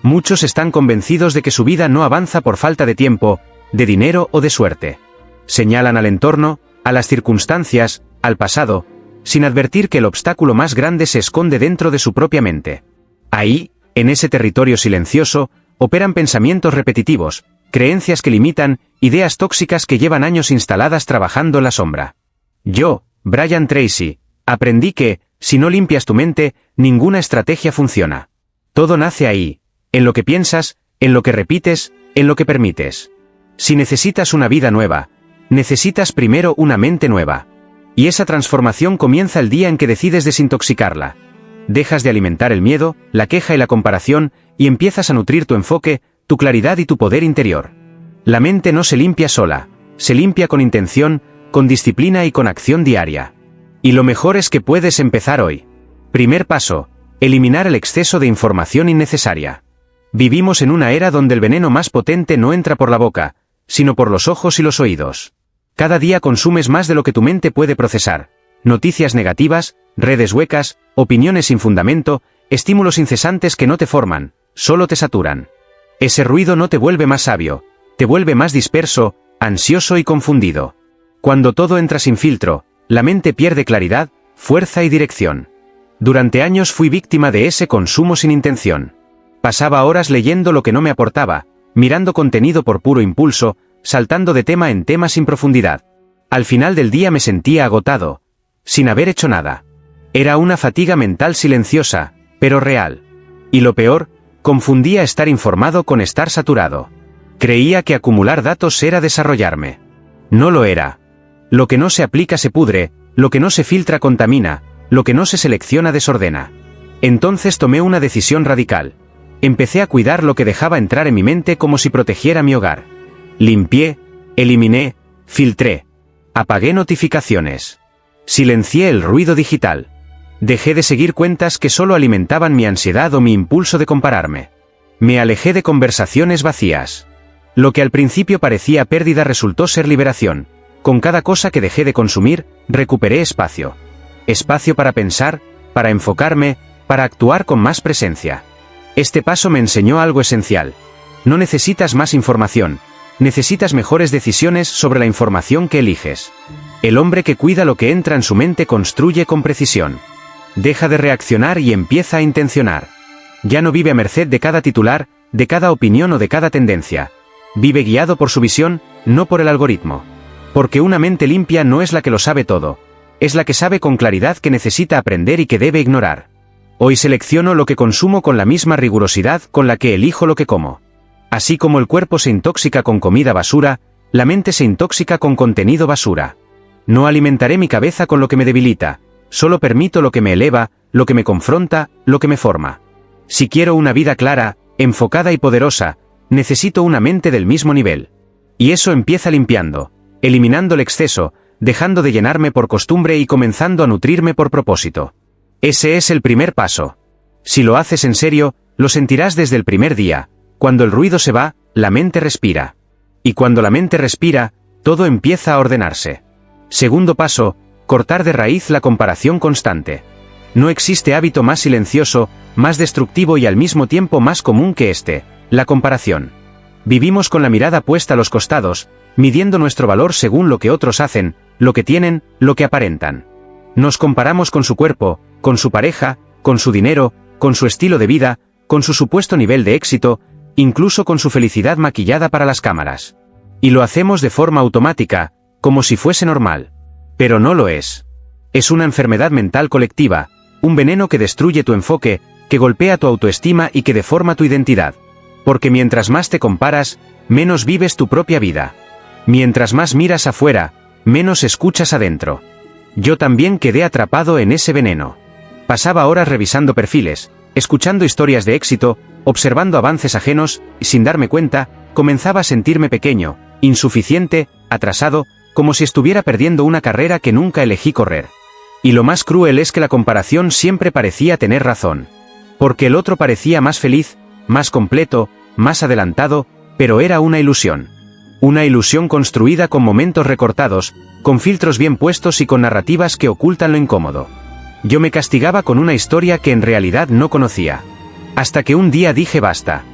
Muchos están convencidos de que su vida no avanza por falta de tiempo, de dinero o de suerte. Señalan al entorno, a las circunstancias, al pasado, sin advertir que el obstáculo más grande se esconde dentro de su propia mente. Ahí, en ese territorio silencioso, operan pensamientos repetitivos, creencias que limitan, ideas tóxicas que llevan años instaladas trabajando en la sombra. Yo, Brian Tracy, aprendí que, si no limpias tu mente, ninguna estrategia funciona. Todo nace ahí, en lo que piensas, en lo que repites, en lo que permites. Si necesitas una vida nueva, necesitas primero una mente nueva. Y esa transformación comienza el día en que decides desintoxicarla. Dejas de alimentar el miedo, la queja y la comparación, y empiezas a nutrir tu enfoque, tu claridad y tu poder interior. La mente no se limpia sola, se limpia con intención, con disciplina y con acción diaria. Y lo mejor es que puedes empezar hoy. Primer paso: eliminar el exceso de información innecesaria. Vivimos en una era donde el veneno más potente no entra por la boca, sino por los ojos y los oídos. Cada día consumes más de lo que tu mente puede procesar. Noticias negativas, redes huecas, opiniones sin fundamento, estímulos incesantes que no te forman, solo te saturan. Ese ruido no te vuelve más sabio, te vuelve más disperso, ansioso y confundido. Cuando todo entra sin filtro, la mente pierde claridad, fuerza y dirección. Durante años fui víctima de ese consumo sin intención. Pasaba horas leyendo lo que no me aportaba, mirando contenido por puro impulso, saltando de tema en tema sin profundidad. Al final del día me sentía agotado, sin haber hecho nada. Era una fatiga mental silenciosa, pero real. Y lo peor, confundía estar informado con estar saturado. Creía que acumular datos era desarrollarme. No lo era. Lo que no se aplica se pudre, lo que no se filtra contamina, lo que no se selecciona desordena. Entonces tomé una decisión radical. Empecé a cuidar lo que dejaba entrar en mi mente como si protegiera mi hogar. Limpié, eliminé, filtré. Apagué notificaciones. Silencié el ruido digital. Dejé de seguir cuentas que solo alimentaban mi ansiedad o mi impulso de compararme. Me alejé de conversaciones vacías. Lo que al principio parecía pérdida resultó ser liberación. Con cada cosa que dejé de consumir, recuperé espacio. Espacio para pensar, para enfocarme, para actuar con más presencia. Este paso me enseñó algo esencial. No necesitas más información. Necesitas mejores decisiones sobre la información que eliges. El hombre que cuida lo que entra en su mente construye con precisión. Deja de reaccionar y empieza a intencionar. Ya no vive a merced de cada titular, de cada opinión o de cada tendencia. Vive guiado por su visión, no por el algoritmo. Porque una mente limpia no es la que lo sabe todo. Es la que sabe con claridad que necesita aprender y que debe ignorar. Hoy selecciono lo que consumo con la misma rigurosidad con la que elijo lo que como. Así como el cuerpo se intoxica con comida basura, la mente se intoxica con contenido basura. No alimentaré mi cabeza con lo que me debilita, solo permito lo que me eleva, lo que me confronta, lo que me forma. Si quiero una vida clara, enfocada y poderosa, necesito una mente del mismo nivel. Y eso empieza limpiando, eliminando el exceso, dejando de llenarme por costumbre y comenzando a nutrirme por propósito. Ese es el primer paso. Si lo haces en serio, lo sentirás desde el primer día. Cuando el ruido se va, la mente respira. Y cuando la mente respira, todo empieza a ordenarse. Segundo paso, cortar de raíz la comparación constante. No existe hábito más silencioso, más destructivo y al mismo tiempo más común que este, la comparación. Vivimos con la mirada puesta a los costados, midiendo nuestro valor según lo que otros hacen, lo que tienen, lo que aparentan. Nos comparamos con su cuerpo, con su pareja, con su dinero, con su estilo de vida, con su supuesto nivel de éxito, incluso con su felicidad maquillada para las cámaras. Y lo hacemos de forma automática, como si fuese normal. Pero no lo es. Es una enfermedad mental colectiva, un veneno que destruye tu enfoque, que golpea tu autoestima y que deforma tu identidad. Porque mientras más te comparas, menos vives tu propia vida. Mientras más miras afuera, menos escuchas adentro. Yo también quedé atrapado en ese veneno. Pasaba horas revisando perfiles, escuchando historias de éxito, observando avances ajenos, y sin darme cuenta, comenzaba a sentirme pequeño, insuficiente, atrasado, como si estuviera perdiendo una carrera que nunca elegí correr. Y lo más cruel es que la comparación siempre parecía tener razón. Porque el otro parecía más feliz, más completo, más adelantado, pero era una ilusión. Una ilusión construida con momentos recortados, con filtros bien puestos y con narrativas que ocultan lo incómodo. Yo me castigaba con una historia que en realidad no conocía. Hasta que un día dije basta.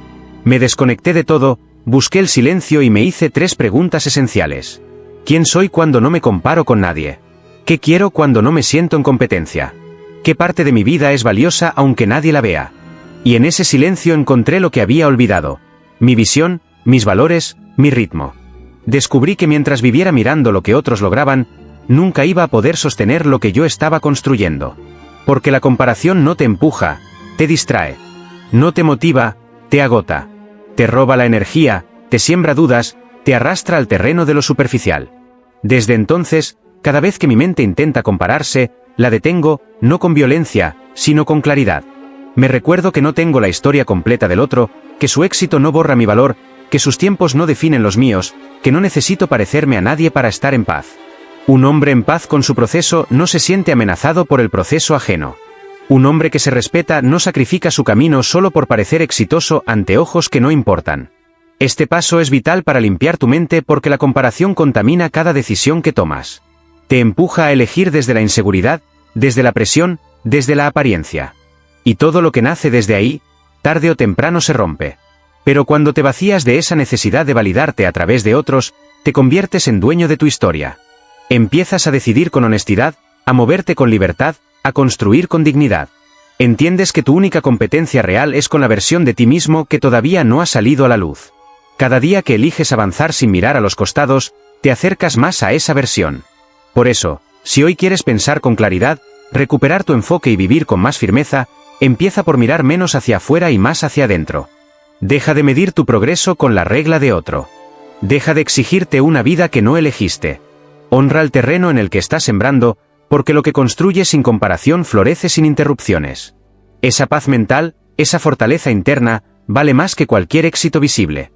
Me desconecté de todo, busqué el silencio y me hice 3 preguntas esenciales. ¿Quién soy cuando no me comparo con nadie? ¿Qué quiero cuando no me siento en competencia? ¿Qué parte de mi vida es valiosa aunque nadie la vea? Y en ese silencio encontré lo que había olvidado. Mi visión, mis valores, mi ritmo. Descubrí que mientras viviera mirando lo que otros lograban, nunca iba a poder sostener lo que yo estaba construyendo. Porque la comparación no te empuja, te distrae. No te motiva, te agota. Te roba la energía, te siembra dudas, te arrastra al terreno de lo superficial. Desde entonces, cada vez que mi mente intenta compararse, la detengo, no con violencia, sino con claridad. Me recuerdo que no tengo la historia completa del otro, que su éxito no borra mi valor, que sus tiempos no definen los míos, que no necesito parecerme a nadie para estar en paz. Un hombre en paz con su proceso no se siente amenazado por el proceso ajeno. Un hombre que se respeta no sacrifica su camino solo por parecer exitoso ante ojos que no importan. Este paso es vital para limpiar tu mente porque la comparación contamina cada decisión que tomas. Te empuja a elegir desde la inseguridad, desde la presión, desde la apariencia. Y todo lo que nace desde ahí, tarde o temprano se rompe. Pero cuando te vacías de esa necesidad de validarte a través de otros, te conviertes en dueño de tu historia. Empiezas a decidir con honestidad, a moverte con libertad, a construir con dignidad. Entiendes que tu única competencia real es con la versión de ti mismo que todavía no ha salido a la luz. Cada día que eliges avanzar sin mirar a los costados, te acercas más a esa versión. Por eso, si hoy quieres pensar con claridad, recuperar tu enfoque y vivir con más firmeza, empieza por mirar menos hacia afuera y más hacia adentro. Deja de medir tu progreso con la regla de otro. Deja de exigirte una vida que no elegiste. Honra el terreno en el que estás sembrando, porque lo que construyes sin comparación florece sin interrupciones. Esa paz mental, esa fortaleza interna, vale más que cualquier éxito visible.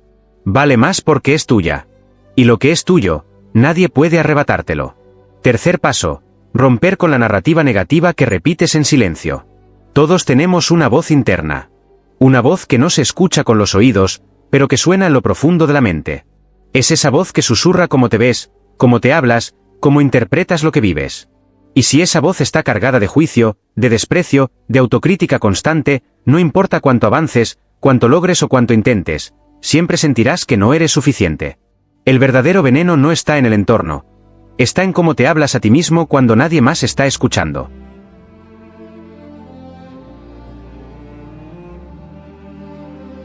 Vale más porque es tuya. Y lo que es tuyo, nadie puede arrebatártelo. Tercer paso, romper con la narrativa negativa que repites en silencio. Todos tenemos una voz interna. Una voz que no se escucha con los oídos, pero que suena en lo profundo de la mente. Es esa voz que susurra cómo te ves, cómo te hablas, cómo interpretas lo que vives. Y si esa voz está cargada de juicio, de desprecio, de autocrítica constante, no importa cuánto avances, cuánto logres o cuánto intentes, siempre sentirás que no eres suficiente. El verdadero veneno no está en el entorno. Está en cómo te hablas a ti mismo cuando nadie más está escuchando.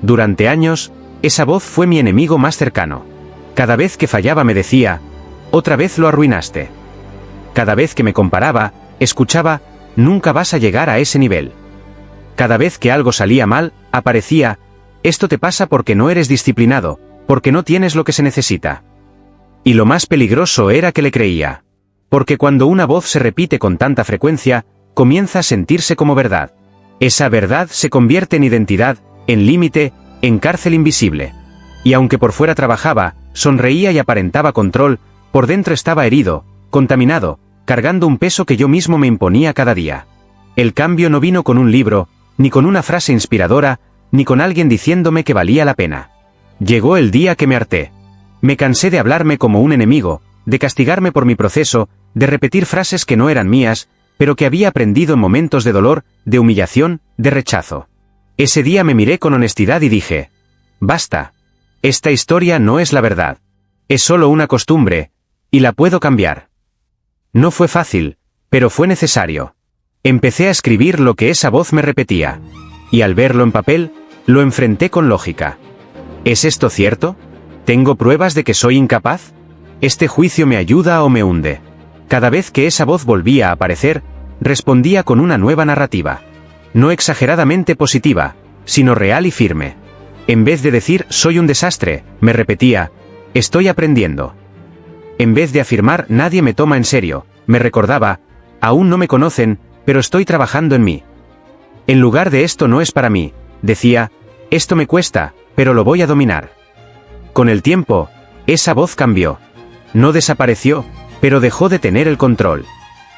Durante años, esa voz fue mi enemigo más cercano. Cada vez que fallaba me decía, otra vez lo arruinaste. Cada vez que me comparaba, escuchaba, nunca vas a llegar a ese nivel. Cada vez que algo salía mal, aparecía, esto te pasa porque no eres disciplinado, porque no tienes lo que se necesita. Y lo más peligroso era que le creía. Porque cuando una voz se repite con tanta frecuencia, comienza a sentirse como verdad. Esa verdad se convierte en identidad, en límite, en cárcel invisible. Y aunque por fuera trabajaba, sonreía y aparentaba control, por dentro estaba herido, contaminado, cargando un peso que yo mismo me imponía cada día. El cambio no vino con un libro, ni con una frase inspiradora, ni con alguien diciéndome que valía la pena. Llegó el día que me harté. Me cansé de hablarme como un enemigo, de castigarme por mi proceso, de repetir frases que no eran mías, pero que había aprendido en momentos de dolor, de humillación, de rechazo. Ese día me miré con honestidad y dije, basta. Esta historia no es la verdad. Es solo una costumbre, y la puedo cambiar. No fue fácil, pero fue necesario. Empecé a escribir lo que esa voz me repetía. Y al verlo en papel, lo enfrenté con lógica. ¿Es esto cierto? ¿Tengo pruebas de que soy incapaz? ¿Este juicio me ayuda o me hunde? Cada vez que esa voz volvía a aparecer, respondía con una nueva narrativa. No exageradamente positiva, sino real y firme. En vez de decir, soy un desastre, me repetía, estoy aprendiendo. En vez de afirmar, nadie me toma en serio, me recordaba, aún no me conocen, pero estoy trabajando en mí. En lugar de esto no es para mí, decía, esto me cuesta, pero lo voy a dominar. Con el tiempo, esa voz cambió. No desapareció, pero dejó de tener el control.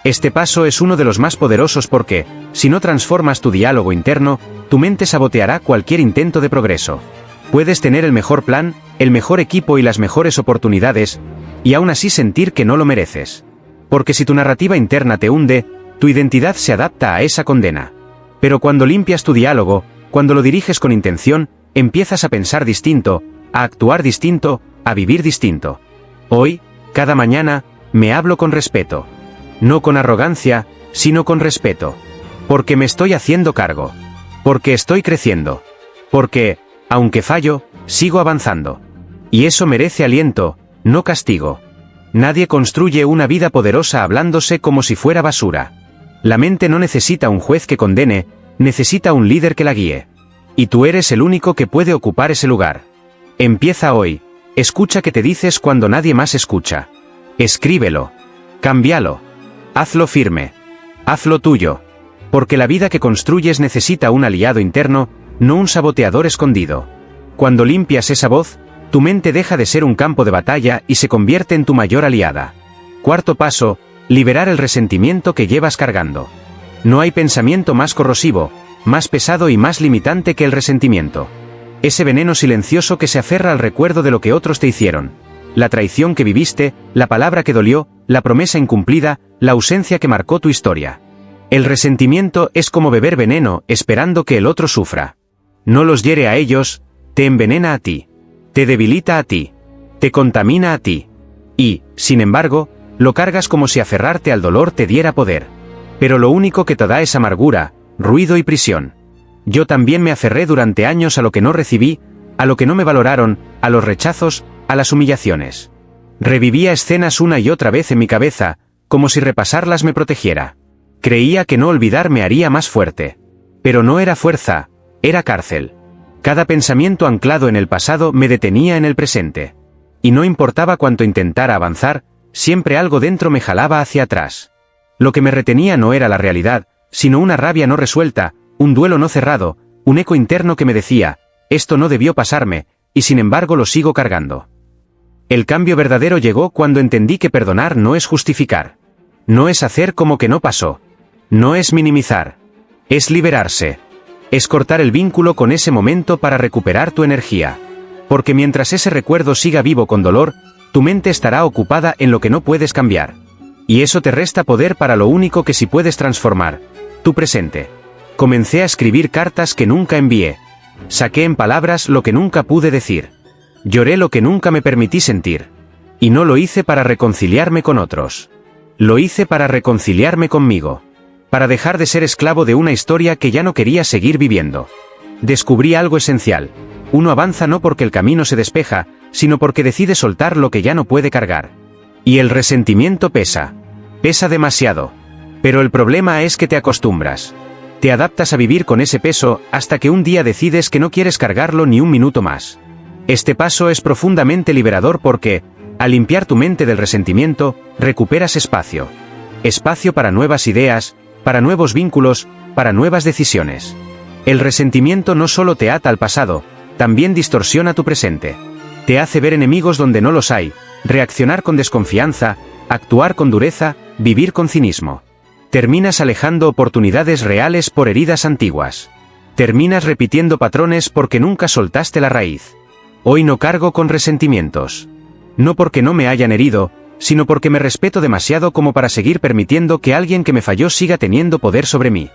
Este paso es uno de los más poderosos porque, si no transformas tu diálogo interno, tu mente saboteará cualquier intento de progreso. Puedes tener el mejor plan, el mejor equipo y las mejores oportunidades, y aún así sentir que no lo mereces. Porque si tu narrativa interna te hunde, tu identidad se adapta a esa condena. Pero cuando limpias tu diálogo, cuando lo diriges con intención, empiezas a pensar distinto, a actuar distinto, a vivir distinto. Hoy, cada mañana, me hablo con respeto. No con arrogancia, sino con respeto. Porque me estoy haciendo cargo. Porque estoy creciendo. Porque, aunque fallo, sigo avanzando. Y eso merece aliento, no castigo. Nadie construye una vida poderosa hablándose como si fuera basura. La mente no necesita un juez que condene, necesita un líder que la guíe. Y tú eres el único que puede ocupar ese lugar. Empieza hoy, escucha qué te dices cuando nadie más escucha. Escríbelo. Cámbialo. Hazlo firme. Hazlo tuyo. Porque la vida que construyes necesita un aliado interno, no un saboteador escondido. Cuando limpias esa voz, tu mente deja de ser un campo de batalla y se convierte en tu mayor aliada. Cuarto paso, liberar el resentimiento que llevas cargando. No hay pensamiento más corrosivo, más pesado y más limitante que el resentimiento. Ese veneno silencioso que se aferra al recuerdo de lo que otros te hicieron. La traición que viviste, la palabra que dolió, la promesa incumplida, la ausencia que marcó tu historia. El resentimiento es como beber veneno esperando que el otro sufra. No los hiere a ellos, te envenena a ti. Te debilita a ti. Te contamina a ti. Y, sin embargo, lo cargas como si aferrarte al dolor te diera poder. Pero lo único que te da es amargura, ruido y prisión. Yo también me aferré durante años a lo que no recibí, a lo que no me valoraron, a los rechazos, a las humillaciones. Revivía escenas una y otra vez en mi cabeza, como si repasarlas me protegiera. Creía que no olvidar me haría más fuerte. Pero no era fuerza, era cárcel. Cada pensamiento anclado en el pasado me detenía en el presente. Y no importaba cuánto intentara avanzar, siempre algo dentro me jalaba hacia atrás. Lo que me retenía no era la realidad, sino una rabia no resuelta, un duelo no cerrado, un eco interno que me decía, esto no debió pasarme, y sin embargo lo sigo cargando. El cambio verdadero llegó cuando entendí que perdonar no es justificar. No es hacer como que no pasó. No es minimizar. Es liberarse. Es cortar el vínculo con ese momento para recuperar tu energía. Porque mientras ese recuerdo siga vivo con dolor, tu mente estará ocupada en lo que no puedes cambiar. Y eso te resta poder para lo único que sí puedes transformar, tu presente. Comencé a escribir cartas que nunca envié. Saqué en palabras lo que nunca pude decir. Lloré lo que nunca me permití sentir. Y no lo hice para reconciliarme con otros. Lo hice para reconciliarme conmigo. Para dejar de ser esclavo de una historia que ya no quería seguir viviendo. Descubrí algo esencial. Uno avanza no porque el camino se despeja, sino porque decide soltar lo que ya no puede cargar. Y el resentimiento pesa. Pesa demasiado. Pero el problema es que te acostumbras. Te adaptas a vivir con ese peso hasta que un día decides que no quieres cargarlo ni un minuto más. Este paso es profundamente liberador porque, al limpiar tu mente del resentimiento, recuperas espacio. Espacio para nuevas ideas, para nuevos vínculos, para nuevas decisiones. El resentimiento no solo te ata al pasado, también distorsiona tu presente. Te hace ver enemigos donde no los hay, reaccionar con desconfianza, actuar con dureza, vivir con cinismo. Terminas alejando oportunidades reales por heridas antiguas. Terminas repitiendo patrones porque nunca soltaste la raíz. Hoy no cargo con resentimientos. No porque no me hayan herido, sino porque me respeto demasiado como para seguir permitiendo que alguien que me falló siga teniendo poder sobre mí.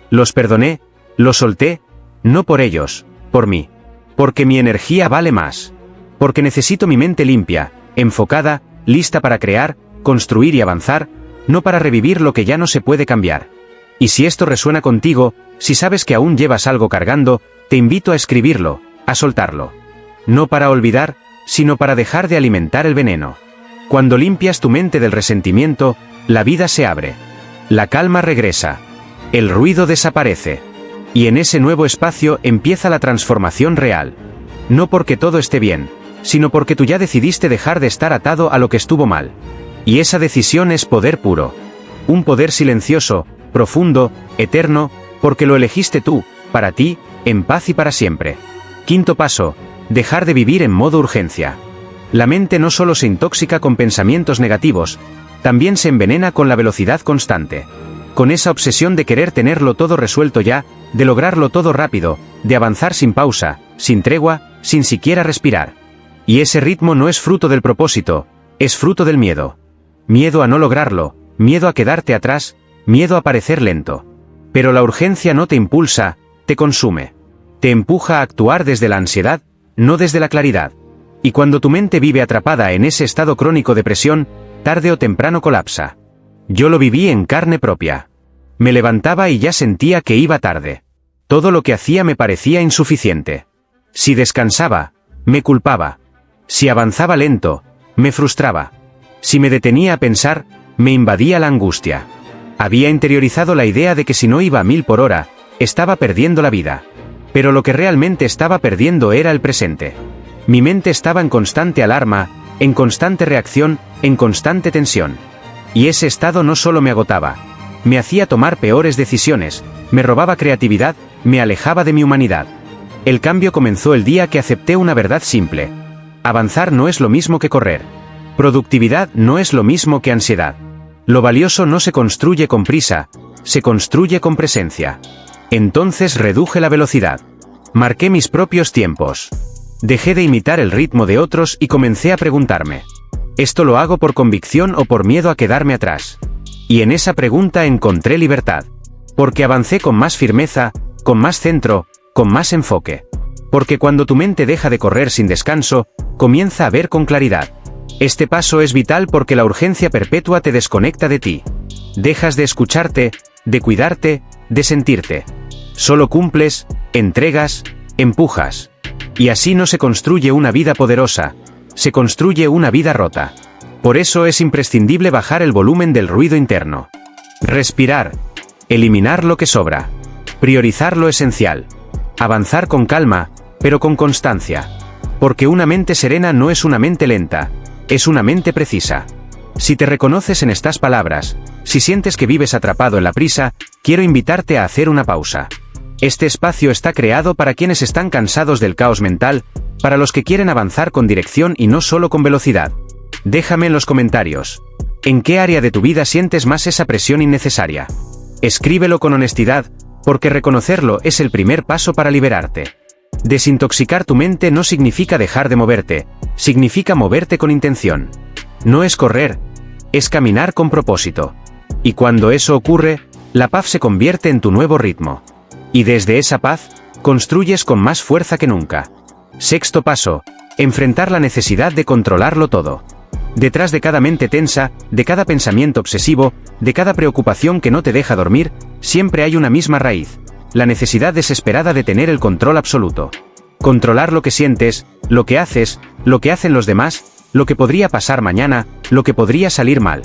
Los perdoné, los solté, no por ellos, por mí. Porque mi energía vale más. Porque necesito mi mente limpia, enfocada, lista para crear, construir y avanzar, no para revivir lo que ya no se puede cambiar. Y si esto resuena contigo, si sabes que aún llevas algo cargando, te invito a escribirlo, a soltarlo. No para olvidar, sino para dejar de alimentar el veneno. Cuando limpias tu mente del resentimiento, la vida se abre. La calma regresa. El ruido desaparece. Y en ese nuevo espacio empieza la transformación real. No porque todo esté bien, sino porque tú ya decidiste dejar de estar atado a lo que estuvo mal. Y esa decisión es poder puro. Un poder silencioso, profundo, eterno, porque lo elegiste tú, para ti, en paz y para siempre. Quinto paso, dejar de vivir en modo urgencia. La mente no solo se intoxica con pensamientos negativos, también se envenena con la velocidad constante. Con esa obsesión de querer tenerlo todo resuelto ya, de lograrlo todo rápido, de avanzar sin pausa, sin tregua, sin siquiera respirar. Y ese ritmo no es fruto del propósito, es fruto del miedo. Miedo a no lograrlo, miedo a quedarte atrás, miedo a parecer lento. Pero la urgencia no te impulsa, te consume. Te empuja a actuar desde la ansiedad, no desde la claridad. Y cuando tu mente vive atrapada en ese estado crónico de presión, tarde o temprano colapsa. Yo lo viví en carne propia. Me levantaba y ya sentía que iba tarde. Todo lo que hacía me parecía insuficiente. Si descansaba, me culpaba. Si avanzaba lento, me frustraba. Si me detenía a pensar, me invadía la angustia. Había interiorizado la idea de que si no iba a 1000 por hora, estaba perdiendo la vida. Pero lo que realmente estaba perdiendo era el presente. Mi mente estaba en constante alarma, en constante reacción, en constante tensión. Y ese estado no solo me agotaba, me hacía tomar peores decisiones, me robaba creatividad, me alejaba de mi humanidad. El cambio comenzó el día que acepté una verdad simple. Avanzar no es lo mismo que correr. Productividad no es lo mismo que ansiedad. Lo valioso no se construye con prisa, se construye con presencia. Entonces reduje la velocidad. Marqué mis propios tiempos. Dejé de imitar el ritmo de otros y comencé a preguntarme: ¿esto lo hago por convicción o por miedo a quedarme atrás? Y en esa pregunta encontré libertad. Porque avancé con más firmeza, con más centro, con más enfoque. Porque cuando tu mente deja de correr sin descanso, comienza a ver con claridad. Este paso es vital porque la urgencia perpetua te desconecta de ti. Dejas de escucharte, de cuidarte, de sentirte. Solo cumples, entregas, empujas. Y así no se construye una vida poderosa, se construye una vida rota. Por eso es imprescindible bajar el volumen del ruido interno. Respirar. Eliminar lo que sobra. Priorizar lo esencial. Avanzar con calma, pero con constancia. Porque una mente serena no es una mente lenta, es una mente precisa. Si te reconoces en estas palabras, si sientes que vives atrapado en la prisa, quiero invitarte a hacer una pausa. Este espacio está creado para quienes están cansados del caos mental, para los que quieren avanzar con dirección y no solo con velocidad. Déjame en los comentarios. ¿En qué área de tu vida sientes más esa presión innecesaria? Escríbelo con honestidad, porque reconocerlo es el primer paso para liberarte. Desintoxicar tu mente no significa dejar de moverte, significa moverte con intención. No es correr, es caminar con propósito. Y cuando eso ocurre, la paz se convierte en tu nuevo ritmo. Y desde esa paz, construyes con más fuerza que nunca. Sexto paso: enfrentar la necesidad de controlarlo todo. Detrás de cada mente tensa, de cada pensamiento obsesivo, de cada preocupación que no te deja dormir, siempre hay una misma raíz: la necesidad desesperada de tener el control absoluto. Controlar lo que sientes, lo que haces, lo que hacen los demás, lo que podría pasar mañana, lo que podría salir mal.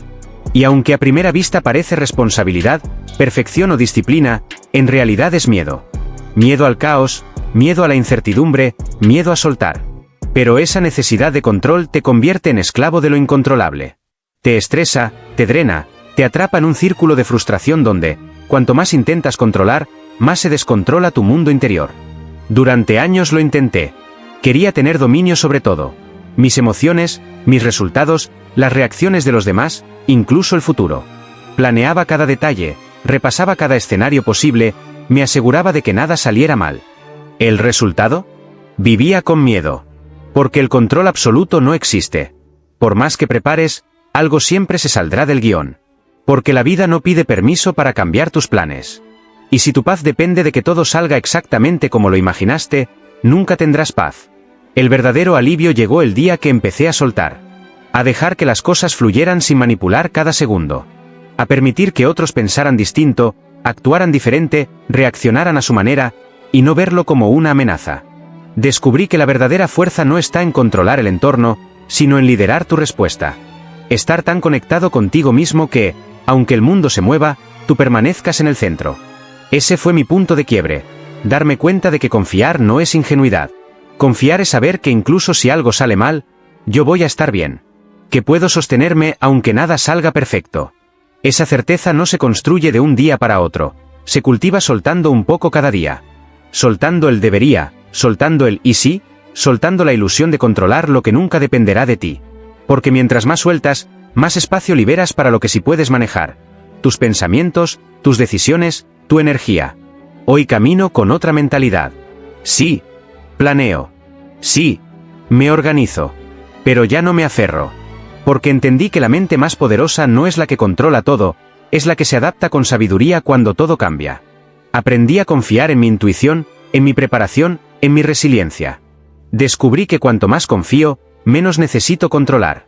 Y aunque a primera vista parece responsabilidad, perfección o disciplina, en realidad es miedo. Miedo al caos, miedo a la incertidumbre, miedo a soltar. Pero esa necesidad de control te convierte en esclavo de lo incontrolable. Te estresa, te drena, te atrapa en un círculo de frustración donde, cuanto más intentas controlar, más se descontrola tu mundo interior. Durante años lo intenté. Quería tener dominio sobre todo. Mis emociones, mis resultados, las reacciones de los demás, incluso el futuro. Planeaba cada detalle, repasaba cada escenario posible, me aseguraba de que nada saliera mal. ¿El resultado? Vivía con miedo. Porque el control absoluto no existe. Por más que prepares, algo siempre se saldrá del guión. Porque la vida no pide permiso para cambiar tus planes. Y si tu paz depende de que todo salga exactamente como lo imaginaste, nunca tendrás paz. El verdadero alivio llegó el día que empecé a soltar. A dejar que las cosas fluyeran sin manipular cada segundo. A permitir que otros pensaran distinto, actuaran diferente, reaccionaran a su manera, y no verlo como una amenaza. Descubrí que la verdadera fuerza no está en controlar el entorno, sino en liderar tu respuesta. Estar tan conectado contigo mismo que, aunque el mundo se mueva, tú permanezcas en el centro. Ese fue mi punto de quiebre. Darme cuenta de que confiar no es ingenuidad. Confiar es saber que incluso si algo sale mal, yo voy a estar bien. Que puedo sostenerme aunque nada salga perfecto. Esa certeza no se construye de un día para otro, se cultiva soltando un poco cada día. Soltando el debería, soltando el y sí, soltando la ilusión de controlar lo que nunca dependerá de ti. Porque mientras más sueltas, más espacio liberas para lo que sí puedes manejar. Tus pensamientos, tus decisiones, tu energía. Hoy camino con otra mentalidad. Sí, planeo. Sí, me organizo. Pero ya no me aferro. Porque entendí que la mente más poderosa no es la que controla todo, es la que se adapta con sabiduría cuando todo cambia. Aprendí a confiar en mi intuición, en mi preparación, en mi resiliencia. Descubrí que cuanto más confío, menos necesito controlar.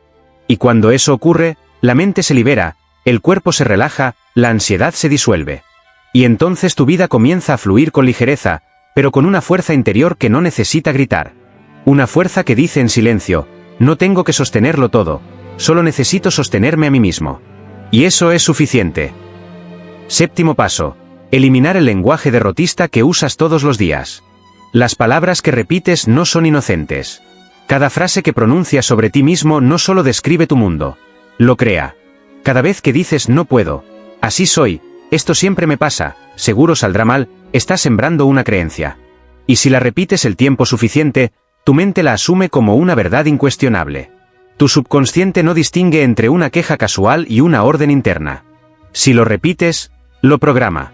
Y cuando eso ocurre, la mente se libera, el cuerpo se relaja, la ansiedad se disuelve. Y entonces tu vida comienza a fluir con ligereza, pero con una fuerza interior que no necesita gritar. Una fuerza que dice en silencio, no tengo que sostenerlo todo, solo necesito sostenerme a mí mismo. Y eso es suficiente. Séptimo paso. Eliminar el lenguaje derrotista que usas todos los días. Las palabras que repites no son inocentes. Cada frase que pronuncias sobre ti mismo no solo describe tu mundo, lo crea. Cada vez que dices no puedo, así soy, esto siempre me pasa, seguro saldrá mal, estás sembrando una creencia. Y si la repites el tiempo suficiente, tu mente la asume como una verdad incuestionable. Tu subconsciente no distingue entre una queja casual y una orden interna. Si lo repites, lo programa.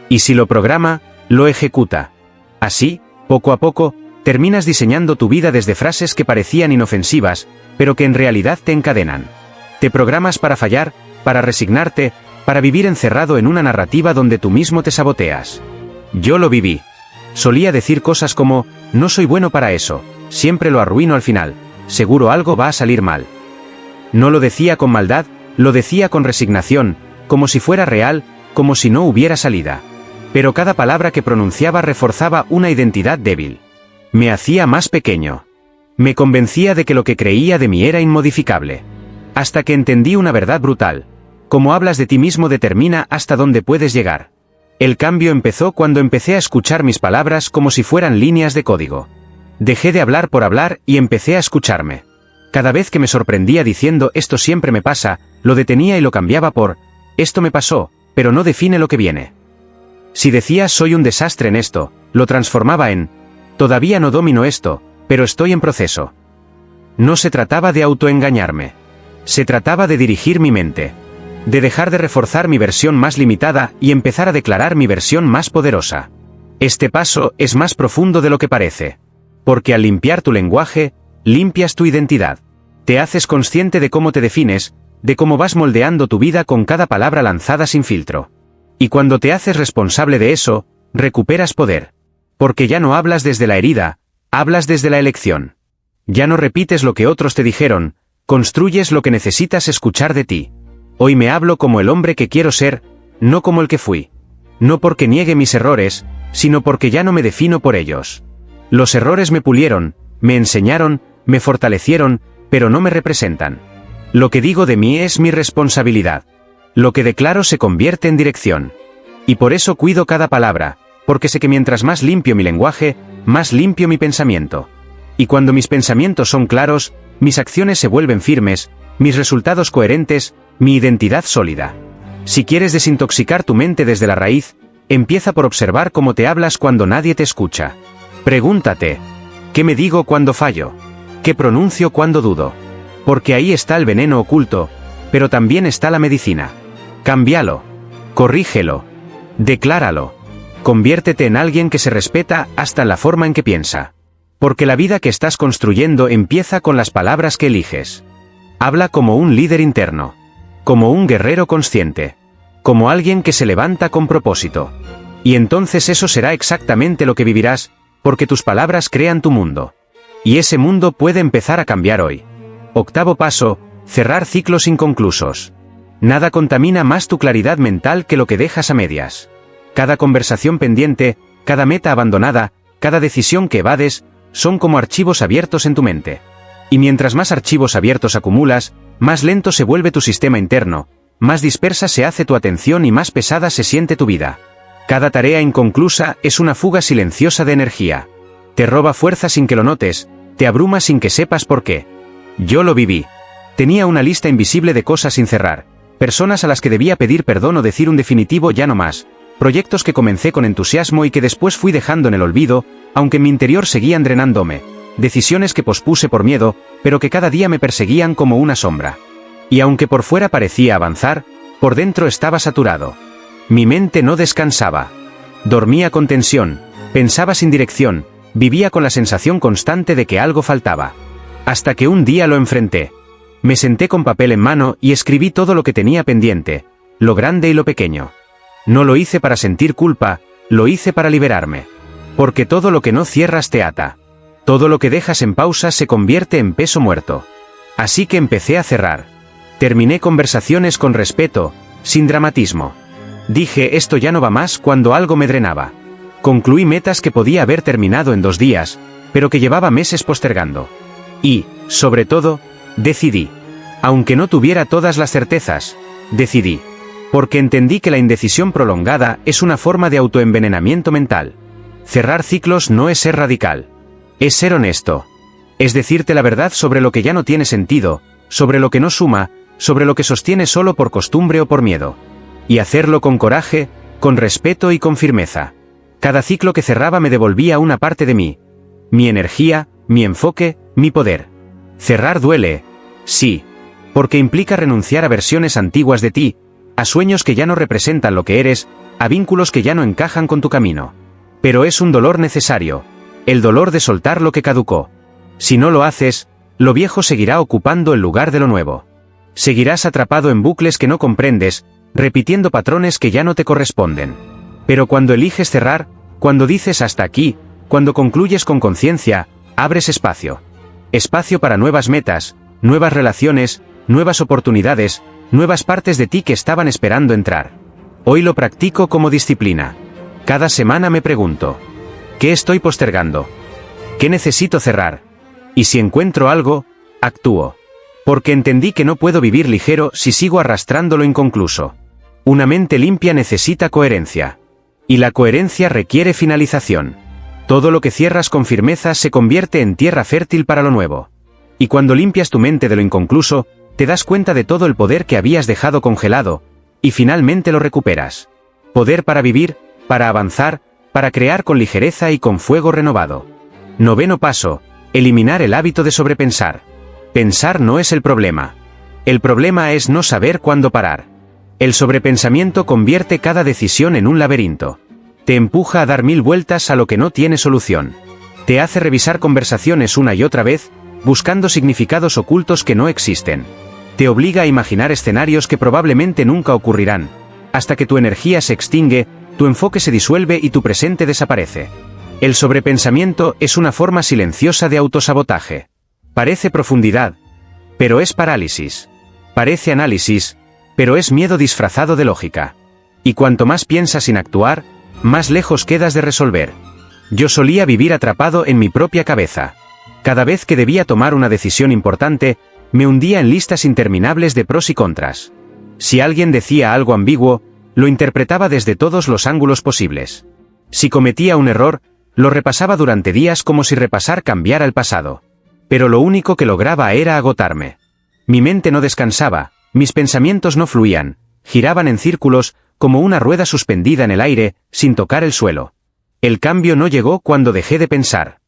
Y si lo programa, lo ejecuta. Así, poco a poco, terminas diseñando tu vida desde frases que parecían inofensivas, pero que en realidad te encadenan. Te programas para fallar, para resignarte, para vivir encerrado en una narrativa donde tú mismo te saboteas. Yo lo viví. Solía decir cosas como, no soy bueno para eso, siempre lo arruino al final, seguro algo va a salir mal. No lo decía con maldad, lo decía con resignación, como si fuera real, como si no hubiera salida. Pero cada palabra que pronunciaba reforzaba una identidad débil. Me hacía más pequeño. Me convencía de que lo que creía de mí era inmodificable. Hasta que entendí una verdad brutal. Cómo hablas de ti mismo determina hasta dónde puedes llegar. El cambio empezó cuando empecé a escuchar mis palabras como si fueran líneas de código. Dejé de hablar por hablar y empecé a escucharme. Cada vez que me sorprendía diciendo esto siempre me pasa, lo detenía y lo cambiaba por esto me pasó, pero no define lo que viene. Si decía soy un desastre en esto, lo transformaba en todavía no domino esto, pero estoy en proceso. No se trataba de autoengañarme. Se trataba de dirigir mi mente. De dejar de reforzar mi versión más limitada y empezar a declarar mi versión más poderosa. Este paso es más profundo de lo que parece. Porque al limpiar tu lenguaje, limpias tu identidad. Te haces consciente de cómo te defines, de cómo vas moldeando tu vida con cada palabra lanzada sin filtro. Y cuando te haces responsable de eso, recuperas poder. Porque ya no hablas desde la herida, hablas desde la elección. Ya no repites lo que otros te dijeron, construyes lo que necesitas escuchar de ti. Hoy me hablo como el hombre que quiero ser, no como el que fui. No porque niegue mis errores, sino porque ya no me defino por ellos. Los errores me pulieron, me enseñaron, me fortalecieron, pero no me representan. Lo que digo de mí es mi responsabilidad. Lo que declaro se convierte en dirección. Y por eso cuido cada palabra, porque sé que mientras más limpio mi lenguaje, más limpio mi pensamiento. Y cuando mis pensamientos son claros, mis acciones se vuelven firmes, mis resultados coherentes, mi identidad sólida. Si quieres desintoxicar tu mente desde la raíz, empieza por observar cómo te hablas cuando nadie te escucha. Pregúntate, ¿qué me digo cuando fallo? ¿Qué pronuncio cuando dudo? Porque ahí está el veneno oculto, pero también está la medicina. Cámbialo. Corrígelo. Decláralo. Conviértete en alguien que se respeta hasta en la forma en que piensa. Porque la vida que estás construyendo empieza con las palabras que eliges. Habla como un líder interno. Como un guerrero consciente. Como alguien que se levanta con propósito. Y entonces eso será exactamente lo que vivirás, porque tus palabras crean tu mundo. Y ese mundo puede empezar a cambiar hoy. Octavo paso, cerrar ciclos inconclusos. Nada contamina más tu claridad mental que lo que dejas a medias. Cada conversación pendiente, cada meta abandonada, cada decisión que evades, son como archivos abiertos en tu mente. Y mientras más archivos abiertos acumulas, más lento se vuelve tu sistema interno, más dispersa se hace tu atención y más pesada se siente tu vida. Cada tarea inconclusa es una fuga silenciosa de energía. Te roba fuerza sin que lo notes, te abruma sin que sepas por qué. Yo lo viví. Tenía una lista invisible de cosas sin cerrar, personas a las que debía pedir perdón o decir un definitivo ya no más, proyectos que comencé con entusiasmo y que después fui dejando en el olvido, aunque en mi interior seguían drenándome, decisiones que pospuse por miedo, pero que cada día me perseguían como una sombra. Y aunque por fuera parecía avanzar, por dentro estaba saturado. Mi mente no descansaba. Dormía con tensión, pensaba sin dirección, vivía con la sensación constante de que algo faltaba. Hasta que un día lo enfrenté. Me senté con papel en mano y escribí todo lo que tenía pendiente, lo grande y lo pequeño. No lo hice para sentir culpa, lo hice para liberarme. Porque todo lo que no cierras te ata. Todo lo que dejas en pausa se convierte en peso muerto. Así que empecé a cerrar. Terminé conversaciones con respeto, sin dramatismo. Dije esto ya no va más cuando algo me drenaba. Concluí metas que podía haber terminado en 2 días, pero que llevaba meses postergando. Y, sobre todo, decidí. Aunque no tuviera todas las certezas, decidí. Porque entendí que la indecisión prolongada es una forma de autoenvenenamiento mental. Cerrar ciclos no es ser radical. Es ser honesto. Es decirte la verdad sobre lo que ya no tiene sentido, sobre lo que no suma, sobre lo que sostiene solo por costumbre o por miedo. Y hacerlo con coraje, con respeto y con firmeza. Cada ciclo que cerraba me devolvía una parte de mí. Mi energía, mi enfoque, mi poder. Cerrar duele, sí. Porque implica renunciar a versiones antiguas de ti, a sueños que ya no representan lo que eres, a vínculos que ya no encajan con tu camino. Pero es un dolor necesario. El dolor de soltar lo que caducó. Si no lo haces, lo viejo seguirá ocupando el lugar de lo nuevo. Seguirás atrapado en bucles que no comprendes, repitiendo patrones que ya no te corresponden. Pero cuando eliges cerrar, cuando dices hasta aquí, cuando concluyes con conciencia, abres espacio. Espacio para nuevas metas, nuevas relaciones, nuevas oportunidades, nuevas partes de ti que estaban esperando entrar. Hoy lo practico como disciplina. Cada semana me pregunto, ¿qué estoy postergando? ¿Qué necesito cerrar? Y si encuentro algo, actúo. Porque entendí que no puedo vivir ligero si sigo arrastrando lo inconcluso. Una mente limpia necesita coherencia. Y la coherencia requiere finalización. Todo lo que cierras con firmeza se convierte en tierra fértil para lo nuevo. Y cuando limpias tu mente de lo inconcluso, te das cuenta de todo el poder que habías dejado congelado, y finalmente lo recuperas. Poder para vivir, para avanzar, para crear con ligereza y con fuego renovado. 9º paso, eliminar el hábito de sobrepensar. Pensar no es el problema. El problema es no saber cuándo parar. El sobrepensamiento convierte cada decisión en un laberinto. Te empuja a dar 1000 vueltas a lo que no tiene solución. Te hace revisar conversaciones una y otra vez, buscando significados ocultos que no existen. Te obliga a imaginar escenarios que probablemente nunca ocurrirán, hasta que tu energía se extingue, tu enfoque se disuelve y tu presente desaparece. El sobrepensamiento es una forma silenciosa de autosabotaje. Parece profundidad, pero es parálisis. Parece análisis, pero es miedo disfrazado de lógica. Y cuanto más piensas sin actuar, más lejos quedas de resolver. Yo solía vivir atrapado en mi propia cabeza. Cada vez que debía tomar una decisión importante, me hundía en listas interminables de pros y contras. Si alguien decía algo ambiguo, lo interpretaba desde todos los ángulos posibles. Si cometía un error, lo repasaba durante días como si repasar cambiara el pasado. Pero lo único que lograba era agotarme. Mi mente no descansaba, mis pensamientos no fluían, giraban en círculos, como una rueda suspendida en el aire, sin tocar el suelo. El cambio no llegó cuando dejé de pensar.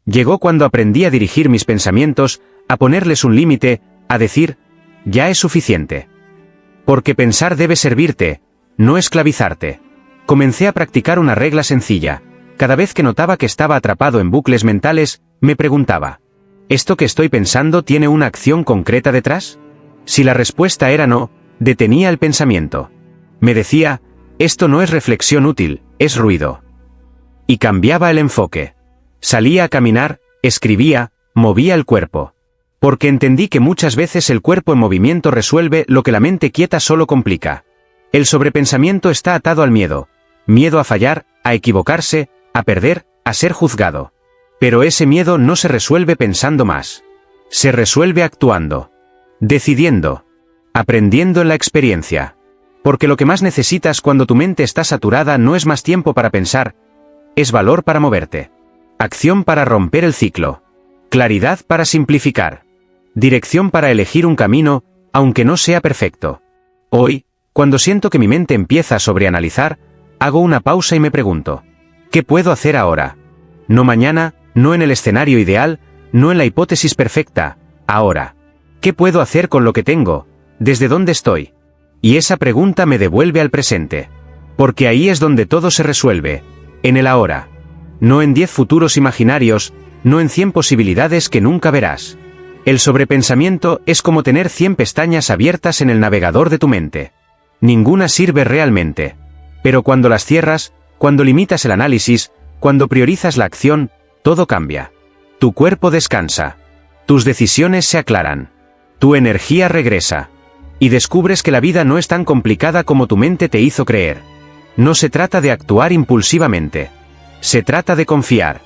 Llegó cuando aprendí a dirigir mis pensamientos, a ponerles un límite, a decir, ya es suficiente. Porque pensar debe servirte, no esclavizarte. Comencé a practicar una regla sencilla. Cada vez que notaba que estaba atrapado en bucles mentales, me preguntaba, ¿esto que estoy pensando tiene una acción concreta detrás? Si la respuesta era no, detenía el pensamiento. Me decía, esto no es reflexión útil, es ruido. Y cambiaba el enfoque. Salía a caminar, escribía, movía el cuerpo. Porque entendí que muchas veces el cuerpo en movimiento resuelve lo que la mente quieta solo complica. El sobrepensamiento está atado al miedo. Miedo a fallar, a equivocarse, a perder, a ser juzgado. Pero ese miedo no se resuelve pensando más. Se resuelve actuando. Decidiendo. Aprendiendo en la experiencia. Porque lo que más necesitas cuando tu mente está saturada no es más tiempo para pensar, es valor para moverte. Acción para romper el ciclo. Claridad para simplificar. Dirección para elegir un camino, aunque no sea perfecto. Hoy, cuando siento que mi mente empieza a sobreanalizar, hago una pausa y me pregunto, ¿qué puedo hacer ahora? No mañana, no en el escenario ideal, no en la hipótesis perfecta, ahora. ¿Qué puedo hacer con lo que tengo? ¿Desde dónde estoy? Y esa pregunta me devuelve al presente. Porque ahí es donde todo se resuelve, en el ahora. No en 10 futuros imaginarios, no en 100 posibilidades que nunca verás. El sobrepensamiento es como tener 100 pestañas abiertas en el navegador de tu mente. Ninguna sirve realmente. Pero cuando las cierras, cuando limitas el análisis, Cuando priorizas la acción, todo cambia. Tu cuerpo descansa. Tus decisiones se aclaran. Tu energía regresa. Y descubres que la vida no es tan complicada como tu mente te hizo creer. No se trata de actuar impulsivamente. Se trata de confiar.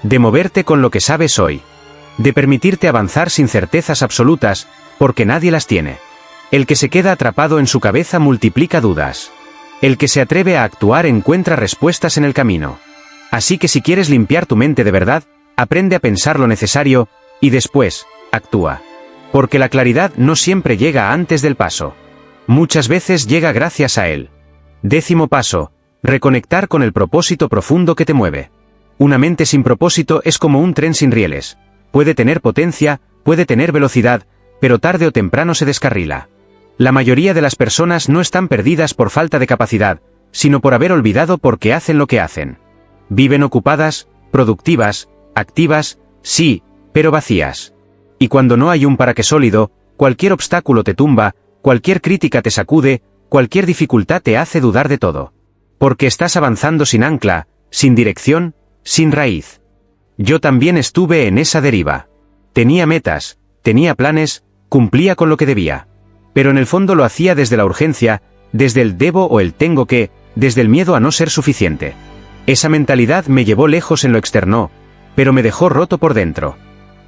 De moverte con lo que sabes hoy. De permitirte avanzar sin certezas absolutas, porque nadie las tiene. El que se queda atrapado en su cabeza multiplica dudas. El que se atreve a actuar encuentra respuestas en el camino. Así que si quieres limpiar tu mente de verdad, aprende a pensar lo necesario, y después, actúa. Porque la claridad no siempre llega antes del paso. Muchas veces llega gracias a él. 10º paso, reconectar con el propósito profundo que te mueve. Una mente sin propósito es como un tren sin rieles. Puede tener potencia, puede tener velocidad, pero tarde o temprano se descarrila. La mayoría de las personas no están perdidas por falta de capacidad, sino por haber olvidado por qué hacen lo que hacen. Viven ocupadas, productivas, activas, sí, pero vacías. Y cuando no hay un para qué sólido, cualquier obstáculo te tumba, cualquier crítica te sacude, cualquier dificultad te hace dudar de todo. Porque estás avanzando sin ancla, sin dirección, sin raíz. Yo también estuve en esa deriva. Tenía metas, tenía planes, cumplía con lo que debía. Pero en el fondo lo hacía desde la urgencia, desde el debo o el tengo que, desde el miedo a no ser suficiente. Esa mentalidad me llevó lejos en lo externo, pero me dejó roto por dentro.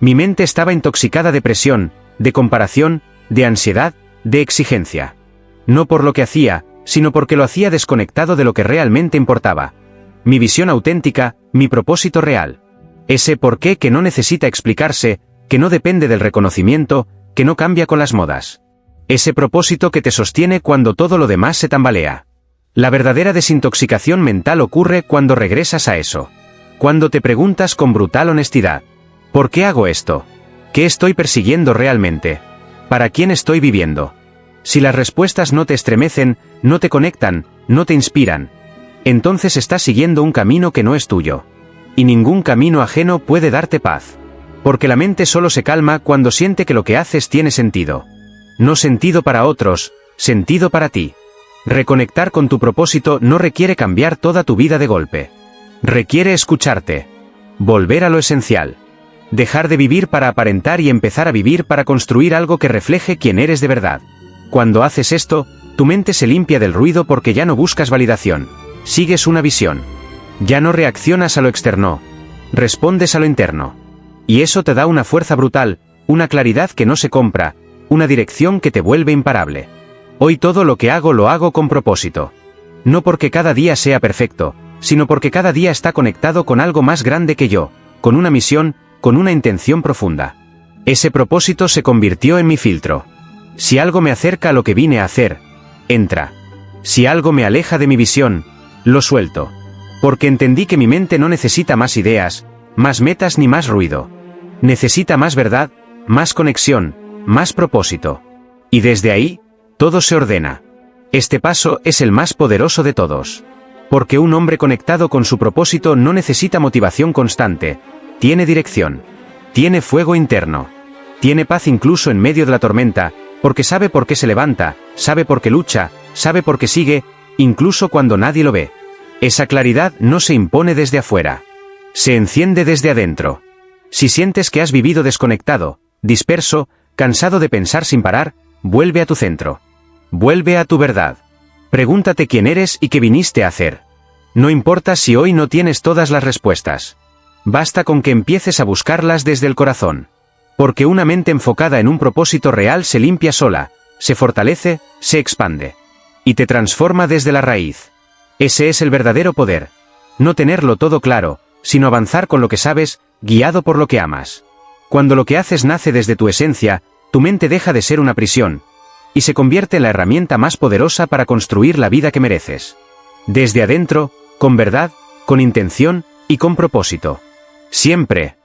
Mi mente estaba intoxicada de presión, de comparación, de ansiedad, de exigencia. No por lo que hacía, sino porque lo hacía desconectado de lo que realmente importaba. Mi visión auténtica, mi propósito real. Ese porqué que no necesita explicarse, que no depende del reconocimiento, que no cambia con las modas. Ese propósito que te sostiene cuando todo lo demás se tambalea. La verdadera desintoxicación mental ocurre cuando regresas a eso. Cuando te preguntas con brutal honestidad, ¿por qué hago esto? ¿Qué estoy persiguiendo realmente? ¿Para quién estoy viviendo? Si las respuestas no te estremecen, no te conectan, no te inspiran, entonces estás siguiendo un camino que no es tuyo. Y ningún camino ajeno puede darte paz. Porque la mente solo se calma cuando siente que lo que haces tiene sentido. No sentido para otros, sentido para ti. Reconectar con tu propósito no requiere cambiar toda tu vida de golpe. Requiere escucharte. Volver a lo esencial. Dejar de vivir para aparentar y empezar a vivir para construir algo que refleje quién eres de verdad. Cuando haces esto, tu mente se limpia del ruido porque ya no buscas validación. Sigues una visión. Ya no reaccionas a lo externo. Respondes a lo interno. Y eso te da una fuerza brutal, una claridad que no se compra, una dirección que te vuelve imparable. Hoy todo lo que hago lo hago con propósito. No porque cada día sea perfecto, sino porque cada día está conectado con algo más grande que yo, con una misión, con una intención profunda. Ese propósito se convirtió en mi filtro. Si algo me acerca a lo que vine a hacer, entra. Si algo me aleja de mi visión, lo suelto. Porque entendí que mi mente no necesita más ideas, más metas ni más ruido. Necesita más verdad, más conexión, más propósito. Y desde ahí, todo se ordena. Este paso es el más poderoso de todos. Porque un hombre conectado con su propósito no necesita motivación constante, tiene dirección, tiene fuego interno, tiene paz incluso en medio de la tormenta, porque sabe por qué se levanta, sabe por qué lucha, sabe por qué sigue, incluso cuando nadie lo ve. Esa claridad no se impone desde afuera. Se enciende desde adentro. Si sientes que has vivido desconectado, disperso, cansado de pensar sin parar, vuelve a tu centro. Vuelve a tu verdad. Pregúntate quién eres y qué viniste a hacer. No importa si hoy no tienes todas las respuestas. Basta con que empieces a buscarlas desde el corazón. Porque una mente enfocada en un propósito real se limpia sola, se fortalece, se expande. Y te transforma desde la raíz. Ese es el verdadero poder. No tenerlo todo claro, sino avanzar con lo que sabes, guiado por lo que amas. Cuando lo que haces nace desde tu esencia, tu mente deja de ser una prisión, y se convierte en la herramienta más poderosa para construir la vida que mereces. Desde adentro, con verdad, con intención y con propósito. Siempre.